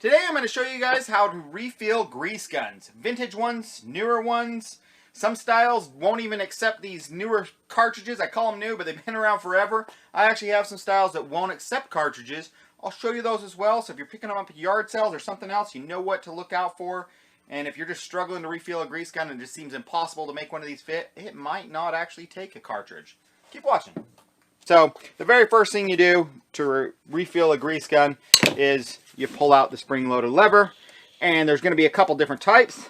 Today I'm going to show you guys how to refill grease guns. Vintage ones, newer ones. Some styles won't even accept these newer cartridges. I call them new, but they've been around forever. I actually have some styles that won't accept cartridges. I'll show you those as well. So if you're picking them up at yard sales or something else, you know what to look out for. And if you're just struggling to refill a grease gun and it just seems impossible to make one of these fit, it might not actually take a cartridge. Keep watching. So the very first thing you do to refill a grease gun is you pull out the spring-loaded lever, and there's going to be a couple different types.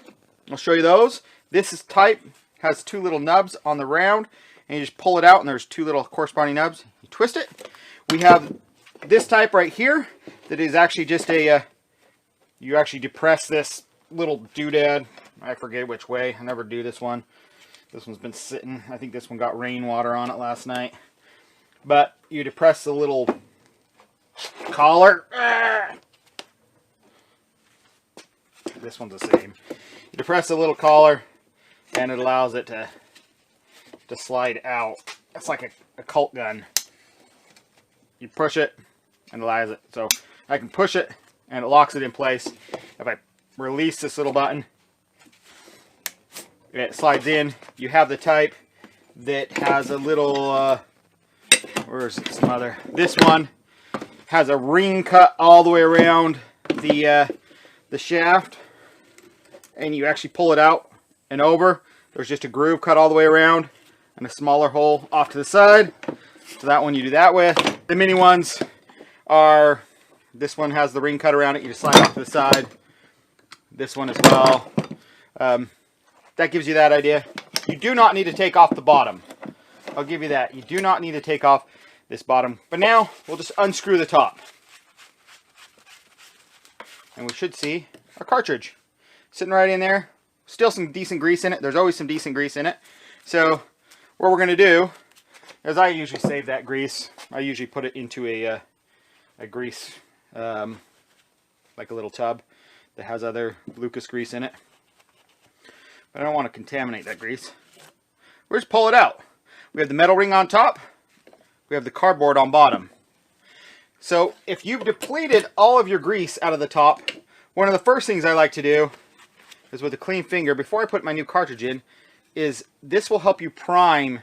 I'll show you those. This type has two little nubs on the round, and you just pull it out, and there's two little corresponding nubs. You twist it. We have this type right here that is actually just a, you actually depress this little doodad. I forget which way. I never do this one. This one's been sitting. I think this one got rainwater on it last night. But you depress the little collar. This one's the same. You depress the little collar and it allows it to slide out. It's like a Colt gun. You push it and it allows it. So I can push it and it locks it in place. If I release this little button, it slides in. You have the type that has a little where's some other? This one has a ring cut all the way around the shaft, and you actually pull it out and over. There's just a groove cut all the way around and a smaller hole off to the side. So that one you do that with. The mini ones are, this one has the ring cut around it. You just slide off to the side. This one as well. That gives you that idea. You do not need to take off the bottom. I'll give you that. You do not need to take off this bottom. But now we'll just unscrew the top. And we should see our cartridge sitting right in there. Still some decent grease in it. There's always some decent grease in it. So what we're going to do is, I usually save that grease. I usually put it into a grease, like a little tub that has other Lucas grease in it. But I don't want to contaminate that grease. We'll just pull it out. We have the metal ring on top. We have the cardboard on bottom. So if you've depleted all of your grease out of the top, one of the first things I like to do is, with a clean finger, before I put my new cartridge in, is this will help you prime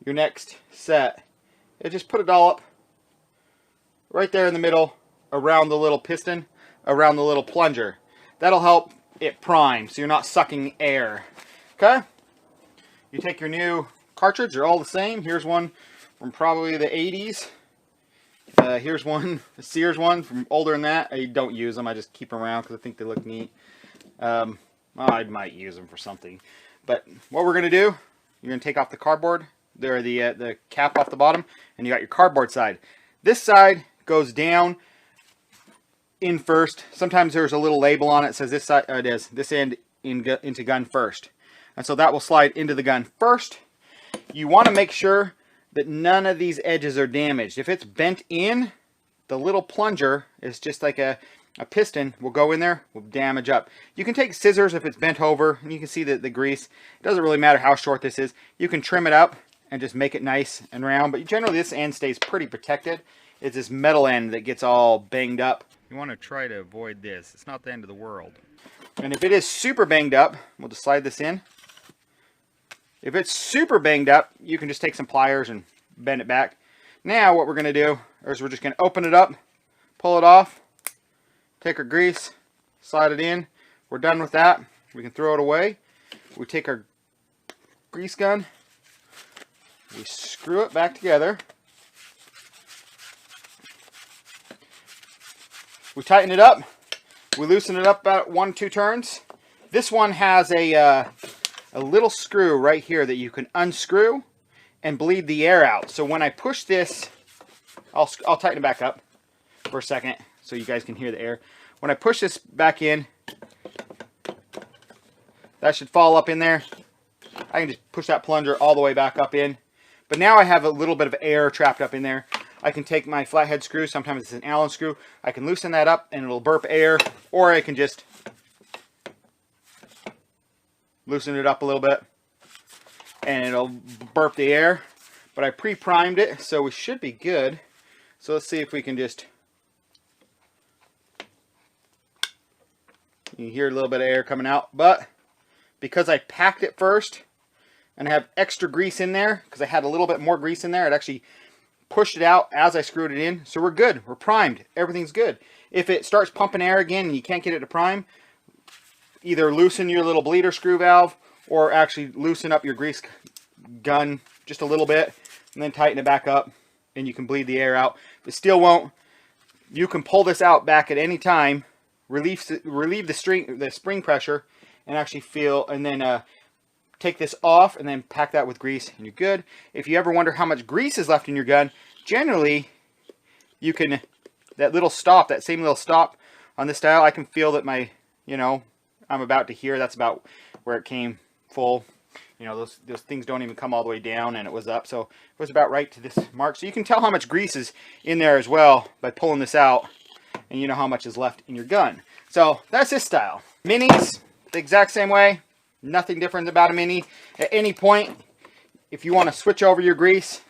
your next set. And just put it all up right there in the middle, around the little piston, around the little plunger. That'll help it prime so you're not sucking air. Okay? You take your new cartridge, they're all the same. Here's one from probably the 80s. Here's one, the Sears one from older than that. I don't use them. I just keep them around because I think they look neat. Well, I might use them for something. But what we're going to do, you're going to take off the cardboard, the cap off the bottom, and you got your cardboard side. This side goes down in first. Sometimes there's a little label on it that says this side, it is, this end into gun first. And so that will slide into the gun first. You want to make sure that none of these edges are damaged. If it's bent in, the little plunger is just like a piston, will go in there, will damage up. You can take scissors if it's bent over, and you can see the grease. It doesn't really matter how short this is. You can trim it up and just make it nice and round, but generally this end stays pretty protected. It's this metal end that gets all banged up. You want to try to avoid this. It's not the end of the world. And if it is super banged up, we'll just slide this in. If it's super banged up, you can just take some pliers and bend it back. Now what we're going to do is we're just going to open it up, pull it off, take our grease, slide it in. We're done with that. We can throw it away. We take our grease gun, we screw it back together. We tighten it up. We loosen it up about 1-2 turns. This one has a little screw right here that you can unscrew and bleed the air out. So when I push this, I'll tighten it back up for a second so you guys can hear the air. When I push this back in, that should fall up in there. I can just push that plunger all the way back up in. But now I have a little bit of air trapped up in there. I can take my flathead screw, sometimes it's an Allen screw. I can loosen that up and it'll burp air, or I can just loosen it up a little bit and it'll burp the air. But I pre-primed it, so we should be good. So let's see if we can just You can hear a little bit of air coming out, but because I packed it first and I have extra grease in there, because I had a little bit more grease in there, it actually pushed it out as I screwed it in. So we're good. We're primed. Everything's good. If it starts pumping air again and you can't get it to prime, either loosen your little bleeder screw valve or actually loosen up your grease gun just a little bit and then tighten it back up and you can bleed the air out. If it still won't, you can pull this out back at any time, relieve the spring pressure, and actually feel, and then take this off and then pack that with grease and you're good. If you ever wonder how much grease is left in your gun, generally you can, that little stop, that same little stop on this dial, I can feel that my, you know, I'm about to hear, that's about where it came full. You know, those things don't even come all the way down, and it was up, so it was about right to this mark. So you can tell how much grease is in there as well by pulling this out, and you know how much is left in your gun. So that's this style. Minis, the exact same way. Nothing different about a mini. At any point, if you want to switch over your grease,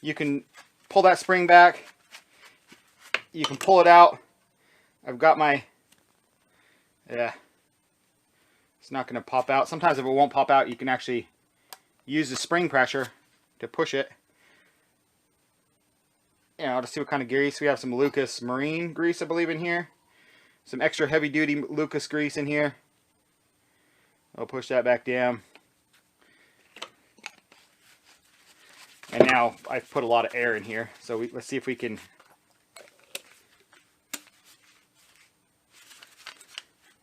you can pull that spring back. You can pull it out. I've got my, yeah, it's not going to pop out. Sometimes if it won't pop out, you can actually use the spring pressure to push it. You know, to see what kind of grease. We have some Lucas Marine grease, I believe, in here. Some extra heavy duty Lucas grease in here. I'll push that back down. And now I've put a lot of air in here. So let's see if we can.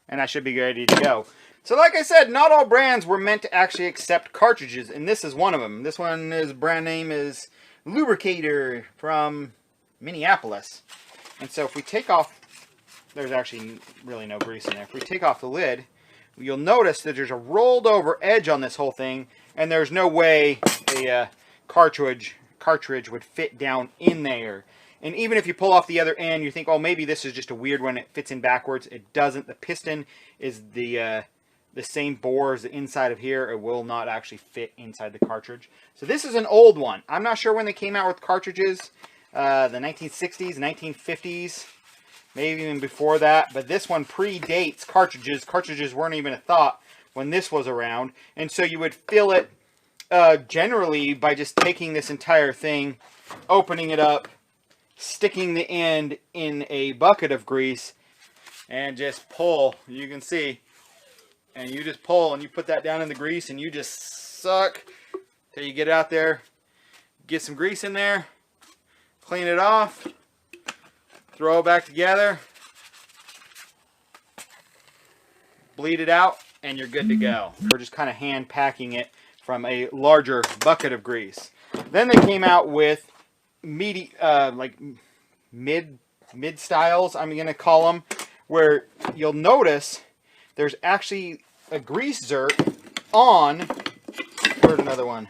And I should be ready to go. So like I said, not all brands were meant to actually accept cartridges, and this is one of them. This one, is brand name is Lubricator from Minneapolis. And so if we take off, there's actually really no grease in there. If we take off the lid, you'll notice that there's a rolled over edge on this whole thing, and there's no way a cartridge would fit down in there. And even if you pull off the other end, you think, oh, maybe this is just a weird one, it fits in backwards. It doesn't. The piston is the same bore as the inside of here. It will not actually fit inside the cartridge. So this is an old one. I'm not sure when they came out with cartridges, the 1960s, 1950s, maybe even before that. But this one predates cartridges. Cartridges weren't even a thought when this was around. And so you would fill it generally by just taking this entire thing, opening it up, sticking the end in a bucket of grease, and just pull. You can see. And you just pull and you put that down in the grease and you just suck till you get it out there. Get some grease in there. Clean it off. Throw it back together. Bleed it out and you're good to go. We're just kind of hand packing it from a larger bucket of grease. Then they came out with like mid styles, I'm going to call them, where you'll notice there's actually a grease zerk on, where's another one?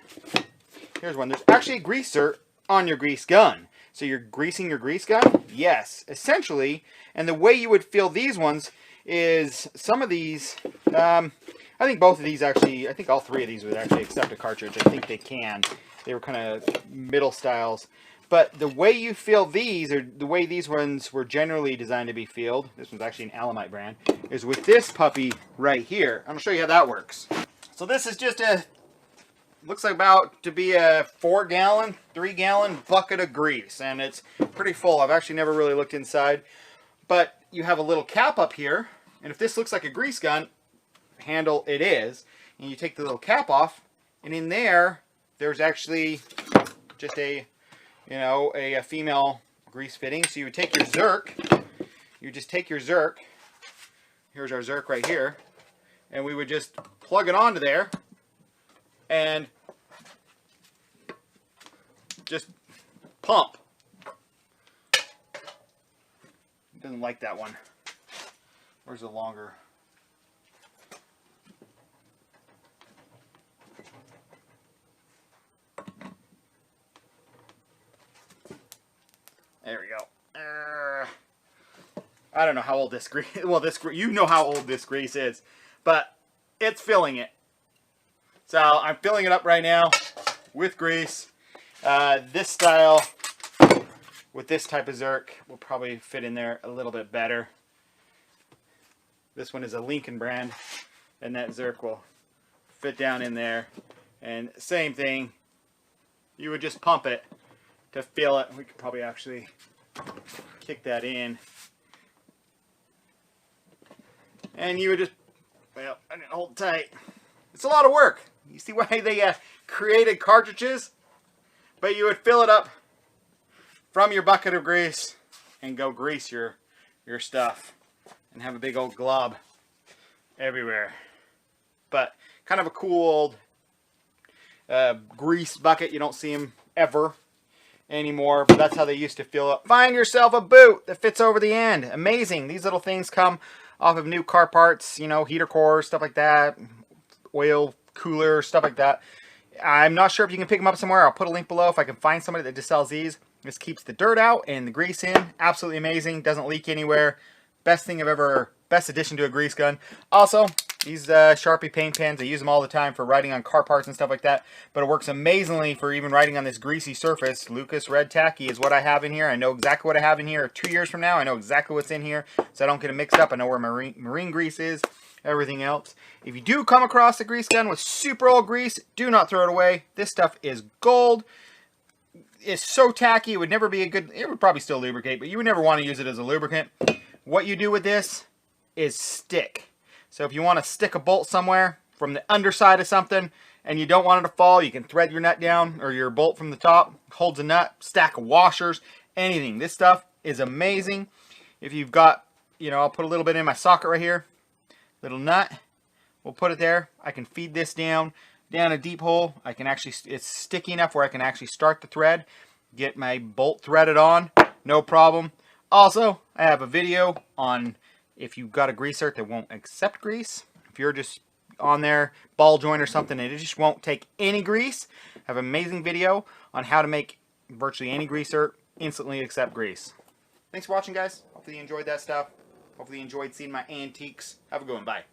Here's one. There's actually a grease zerk on your grease gun. So you're greasing your grease gun? Yes, essentially. And the way you would feel these ones is some of these, I think both of these actually, I think all three of these would actually accept a cartridge. I think they can. They were kind of middle styles. But the way you feel these, or the way these ones were generally designed to be filled, this one's actually an Alamite brand, is with this puppy right here. I'm going to show you how that works. So this is just a, looks like about to be a 4-gallon, 3-gallon bucket of grease. And it's pretty full. I've actually never really looked inside. But you have a little cap up here. And if this looks like a grease gun handle, it is. And you take the little cap off. And in there, there's actually just a, you know, a female grease fitting. So you would take your zerk, you just take your zerk, here's our zerk right here, and we would just plug it onto there and just pump. It doesn't like that one. Where's the longer? There we go. I don't know how old this grease, well, you know how old this grease is, but it's filling it. So I'm filling it up right now with grease. This style with this type of zerk will probably fit in there a little bit better. This one is a Lincoln brand, and that Zerk will fit down in there. And same thing, you would just pump it to fill it. We could probably actually kick that in. And you would just, well, I didn't hold tight. It's a lot of work. You see why they created cartridges? But you would fill it up from your bucket of grease and go grease your stuff and have a big old glob everywhere. But kind of a cool old grease bucket. You don't see them ever anymore, but that's how they used to fill up. Find yourself a boot that fits over the end. Amazing. These little things come off of new car parts, you know, heater cores, stuff like that, oil cooler, stuff like that. I'm not sure if you can pick them up somewhere. I'll put a link below if I can find somebody that just sells these. This keeps the dirt out and the grease in. Absolutely amazing. Doesn't leak anywhere. Best thing I've ever, best addition to a grease gun. Also, these Sharpie paint pens, I use them all the time for writing on car parts and stuff like that. But it works amazingly for even writing on this greasy surface. Lucas Red Tacky is what I have in here. I know exactly what I have in here. 2 years from now, I know exactly what's in here, so I don't get it mixed up. I know where marine grease is, everything else. If you do come across a grease gun with super old grease, do not throw it away. This stuff is gold. It's so tacky, it would never be a good, it would probably still lubricate, but you would never want to use it as a lubricant. What you do with this is stick. So if you want to stick a bolt somewhere from the underside of something and you don't want it to fall, you can thread your nut down or your bolt from the top, holds a nut, stack of washers, anything. This stuff is amazing. If you've got, you know, I'll put a little bit in my socket right here, little nut, we'll put it there. I can feed this down a deep hole. I can actually, it's sticky enough where I can actually start the thread, get my bolt threaded on, no problem. Also, I have a video on if you've got a greaser that won't accept grease. If you're just on there, ball joint or something, and it just won't take any grease, I have an amazing video on how to make virtually any greaser instantly accept grease. Thanks for watching, guys. Hopefully you enjoyed that stuff. Hopefully you enjoyed seeing my antiques. Have a good one. Bye.